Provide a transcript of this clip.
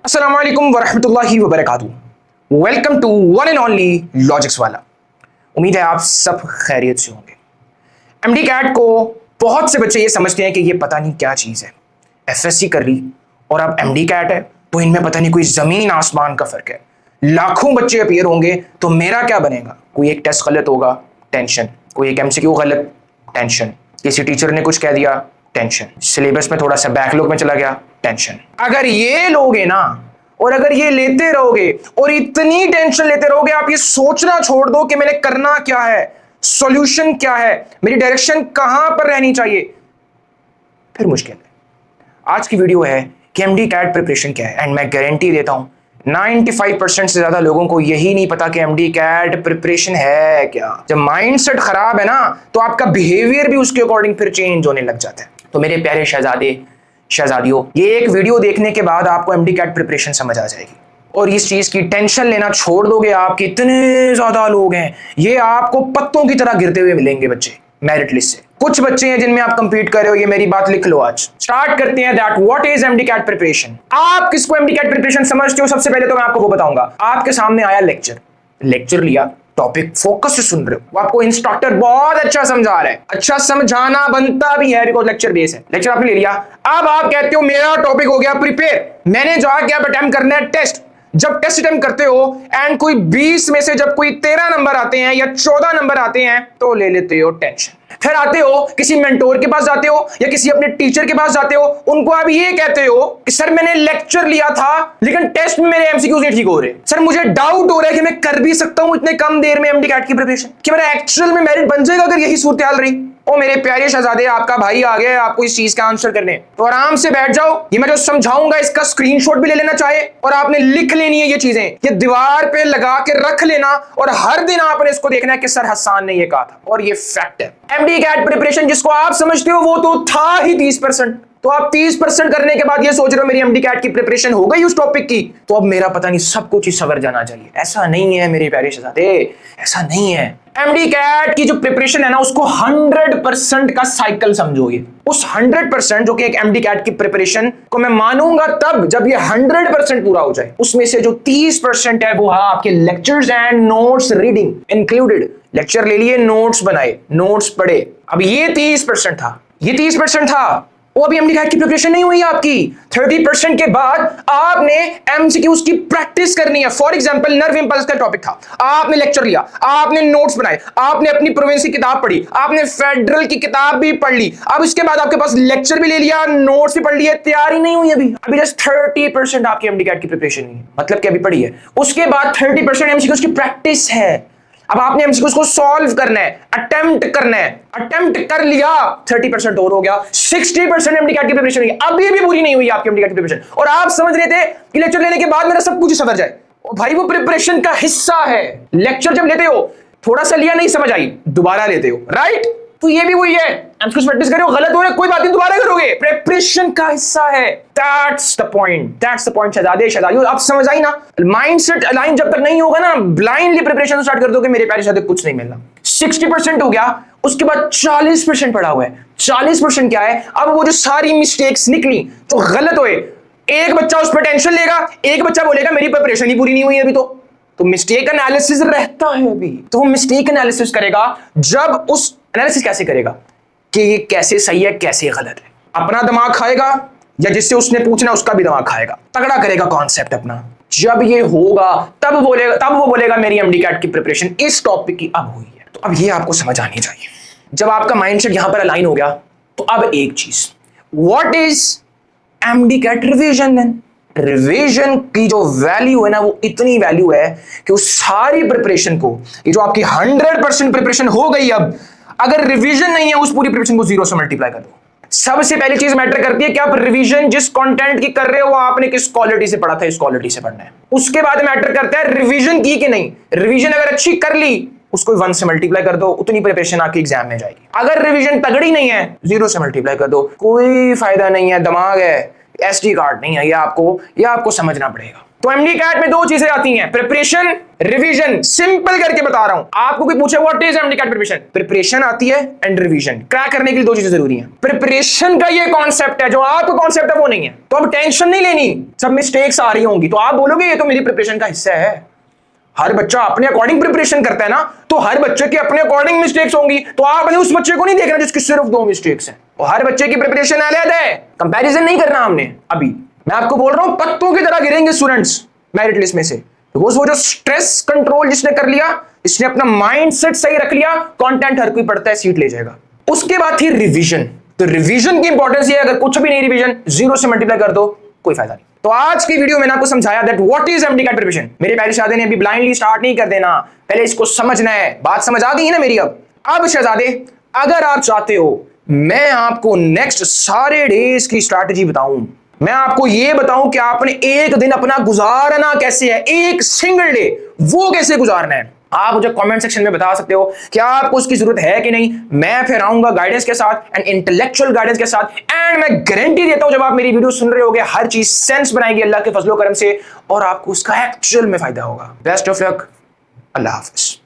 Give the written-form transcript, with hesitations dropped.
अस्सलाम वालेकुम वरहमतुल्लाहि वबरकातुहू। Welcome to one and only logics वाला। उम्मीद है आप सब खैरियत से होंगे। एमडी कैट को बहुत से बच्चे ये समझते हैं कि ये पता नहीं क्या चीज़ है, एफएससी कर ली और अब एमडी कैट है तो इनमें पता नहीं कोई ज़मीन आसमान का फ़र्क है। लाखों बच्चे अपीयर होंगे तो मेरा क्या बनेगा? कोई एक टेस्ट गलत होगा, टेंशन। कोई एक एमसीक्यू गलत, टेंशन। किसी टीचर ने कुछ कह दिया, टेंशन। सिलेबस में थोड़ा सा बैकलॉग में चला गया, टेंशन। अगर ये लोगे ना और अगर ये लेते रहोगे और इतनी टेंशन लेते रहोगे, आप ये सोचना छोड़ दो कि मैंने करना क्या है, सॉल्यूशन क्या है, मेरी डायरेक्शन कहां पर रहनी चाहिए, फिर मुश्किल है। आज की वीडियो है कि एमडी कैट प्रिपरेशन क्या है एंड मैं गारंटी देता हूं 95% से ज्यादा लोगों को यही नहीं पता कि एमडी कैट प्रिपरेशन है क्या। जब माइंडसेट खराब है ना तो आपका बिहेवियर भी उसके अकॉर्डिंग फिर चेंज होने लग जाता है। तो मेरे प्यारे शहजादे शहजादियों, ये एक वीडियो देखने के बाद आपको एमडी कैट प्रिपरेशन समझ आ जाएगी और इस चीज की टेंशन लेना छोड़ दोगे। आपके इतने ज्यादा लोग हैं, ये आपको पत्तों की तरह गिरते हुए मिलेंगे बच्चे मेरिट लिस्ट से। कुछ बच्चे हैं जिनमें आप कंपीट कर रहे हो, ये मेरी बात लिख लो। आज स्टार्ट करते हैं that what is MD CAT preparation. आप किसको एमडी कैट प्रिपरेशन समझते हो? सबसे पहले तो मैं आपको वो बताऊंगा। आपके सामने आया लेक्चर लिया, टॉपिक फोकस से सुन रहे हो, वो आपको इंस्ट्रक्टर बहुत अच्छा समझा रहा है, अच्छा समझाना बनता भी है बिकॉज लेक्चर बेस है। लेक्चर आपने ले लिया, अब आप कहते हो मेरा टॉपिक हो गया प्रिपेयर, मैंने जाके अब अटेम्प्ट करना है टेस्ट। जब टेस्ट अटेम्प्ट करते हो एंड कोई 20 में से जब कोई 13 नंबर आते हैं या 14 नंबर आते हैं तो ले लेते हो टेंशन। फिर आते हो किसी मेंटोर के पास जाते हो या किसी अपने टीचर के पास जाते हो, उनको आप ये कहते हो कि सर मैंने लेक्चर लिया था लेकिन टेस्ट में मेरे एमसीक्यूज नहीं ठीक हो रहे, सर मुझे डाउट हो रहा है कि मैं कर भी सकता हूं इतने कम देर में एमडी कैट की प्रिपरेशन, कि मेरा एक्चुअल में मेरिट बन जाएगा अगर यही सूरत हाल रही। ओ मेरे प्यारे शहजादे, आपका भाई आ गया है आपको इस चीज का आंसर करने, तो आराम से बैठ जाओ। ये मैं जो समझाऊंगा इसका स्क्रीनशॉट भी ले लेना चाहे और आपने लिख लेनी है ये चीजें, ये दीवार पे लगा के रख लेना और हर दिन आपने इसको देखना है कि सर हसन ने ये कहा था और ये फैक्ट है। एमडी कैट प्रिपरेशन जिसको आप समझते हो वो तो था ही 30%, तो आप 30% करने के बाद ये सोच रहे हो मेरी एमडी कैट की प्रिपरेशन हो गई उस टॉपिक की तो अब मेरा पता नहीं सब कुछ ही सवर जाना चाहिए। ऐसा नहीं है मेरे प्यारे शहजादे, ऐसा नहीं है। एमडी कैट की जो प्रिपरेशन है ना उसको 100% का साइकिल समझोगे। उस 100% जो कि एक एमडी कैट की प्रिपरेशन को मैं मानूंगा तब जब ये 100% पूरा हो जाए। उसमें से जो 30% है वो है आपके lectures and notes reading included. Lecture ले लिए, नोट्स बनाए, नोट्स पढ़े। अब ये 30% था, ये 30% था, वो अभी एमडी कैट की प्रिपरेशन नहीं हुई आपकी। 30% के बाद आपने एमसीक्यूज की प्रैक्टिस करनी है। फॉर एग्जांपल नर्व इंपल्स का टॉपिक था, आपने लेक्चर लिया, आपने नोट्स बनाए, आपने अपनी प्रोविंस की किताब पढ़ी, आपने फेडरल की किताब भी पढ़ ली। अब इसके बाद आपके पास लेक्चर भी ले लिया, नोट्स भी पढ़ लिए, तैयारी नहीं हुई अभी जस्ट 30% आपकी एमडी कैट की प्रिपरेशन हुई, मतलब कि अभी पढ़ी है। उसके बाद 30% एमसीक्यूज की प्रैक्टिस है। अब आपने एमसीक्यूज को सॉल्व करना है, अटेम्प्ट करना है, अटेम्प्ट कर लिया, 30% और हो गया, 60% एमडी कैट की प्रिपरेशन हुई। अभी भी पूरी नहीं हुई आपकी एमडी कैट की प्रिपरेशन और आप समझ रहे थे कि लेक्चर लेने के बाद मेरा सब कुछ सवर जाए। और भाई वो प्रिपरेशन का हिस्सा है। लेक्चर जब लेते हो थोड़ा सा लिया, नहीं समझ आई, दोबारा लेते हो, राइट? तो ये भी वही है, एमसीक्यूज प्रैक्टिस करो, गलत हो रहा है कोई बात नहीं, दोबारा करोगे, प्रिपरेशन का हिस्सा है। दैट्स द पॉइंट शहजादे शहजादियों, आप समझ आई ना? माइंडसेट अलाइन जब तक नहीं होगा ना, ब्लाइंडली प्रिपरेशन स्टार्ट कर दोगे, मेरे प्यारे शहजादे कुछ नहीं मिलना। 60% हो गया, उसके बाद 40% पड़ा हुआ है। 40% क्या है? अब वो जो सारी मिस्टेक्स निकली जो गलत हुए, एक बच्चा उस पर टेंशन लेगा, एक बच्चा बोलेगा मेरी प्रिपरेशन ही पूरी नहीं हुई अभी तो मिस्टेक एनालिसिस रहता है अभी। तो वो मिस्टेक एनालिसिस करेगा, जब उस एनालिसिस कैसे करेगा कि ये कैसे सही है कैसे गलत है, अपना दिमाग खाएगा या जिससे उसने पूछना उसका भी दिमाग खाएगा, तगड़ा करेगा कॉन्सेप्ट अपना। जब ये होगा तब वो बोलेगा मेरी एमडी कैट की प्रिपरेशन इस टॉपिक की अब हुई है। तो अब ये आपको समझ आनी चाहिए। जब आपका माइंडसेट यहां पर अलाइन हो गया तो अब एक चीज, what is MD CAT revision? Then revision की जो वैल्यू है ना वो इतनी वैल्यू है कि उस सारी प्रिपरेशन को, ये जो आपकी 100% प्रिपरेशन हो गई, अब अगर रिवीजन नहीं है उस पूरी प्रिपरेशन को 0 से मल्टीप्लाई कर दो। सबसे पहली चीज मैटर करती है कि आप रिवीजन जिस कंटेंट की कर रहे हो वो आपने किस क्वालिटी से पढ़ा था, इस क्वालिटी से पढ़ना है। उसके बाद मैटर करता है रिवीजन की कि नहीं। रिवीजन अगर अच्छी कर ली उसको 1 से मल्टीप्लाई कर दो, उतनी प्रिपरेशन आपके एग्जाम में जाएगी। अगर रिवीजन तगड़ी नहीं है 0 से मल्टीप्लाई कर दो, कोई फायदा नहीं है। दिमाग है, एसडी कार्ड नहीं है, ये आपको समझना पड़ेगा। तो एमडी कैट में दो चीजें आती हैं, प्रिपरेशन, रिवीजन। सिंपल करके बता रहा हूं, आपको कोई पूछे what is MD CAT preparation, preparation आती है एंड रिवीजन। क्रैक करने के लिए दो चीजें जरूरी हैं। प्रिपरेशन का ये कॉन्सेप्ट है, जो आपका कॉन्सेप्ट है वो नहीं है, तो अब टेंशन नहीं लेनी। सब मिस्टेक्स आ रही होंगी तो आप बोलोगे ये तो मेरी प्रिपरेशन का हिस्सा है। हर बच्चा अपने अकॉर्डिंग प्रिपरेशन करता है ना, तो हर बच्चे के अपने अकॉर्डिंग मिस्टेक्स होंगी। तो आपने उस बच्चे को नहीं देखना जिसकी सिर्फ 2 मिस्टेक्स हैं, और हर बच्चे की प्रिपरेशन अलग है। कंपैरिजन नहीं करना हमने। अभी मैं आपको बोल रहा हूं पत्तों की तरह गिरेंगे स्टूडेंट्स मेरिट लिस्ट में से। तो वो जो स्ट्रेस कंट्रोल जिसने कर लिया, इसने अपना माइंडसेट सही रख लिया, कंटेंट हर कोई पढ़ता है, सीट ले जाएगा। उसके बाद थी रिवीजन। तो रिवीजन की इंपॉर्टेंस ये, अगर कुछ भी नहीं रिवीजन, 0 से मल्टीप्लाई कर दो, कोई फायदा नहीं। तो आज की वीडियो में मैंने आपको समझाया that what is MD CAT preparation. मेरे प्यारे शहजादे ने अभी ब्लाइंडली स्टार्ट नहीं कर देना, पहले इसको समझना है। बात समझ आ गई है ना मेरी? अब शहजादे, अगर आप चाहते हो मैं आपको नेक्स्ट सारे डेज की स्ट्रैटेजी बताऊं, मैं आपको यह बताऊं कि आपने एक दिन अपना गुजारना कैसे है, एक सिंगल डे वो कैसे गुजारना है, आप मुझे कमेंट सेक्शन में बता सकते हो। क्या आपको उसकी जरूरत है कि नहीं? मैं फिर आऊंगा गाइडेंस के साथ एंड इंटेलेक्चुअल गाइडेंस के साथ, एंड मैं गारंटी देता हूं जब आप मेरी वीडियो सुन रहे होगे हर चीज सेंस बनाएगी अल्लाह के फजलो करम से, और आपको उसका एक्चुअल में फायदा होगा। Best of luck, Allah Hafiz.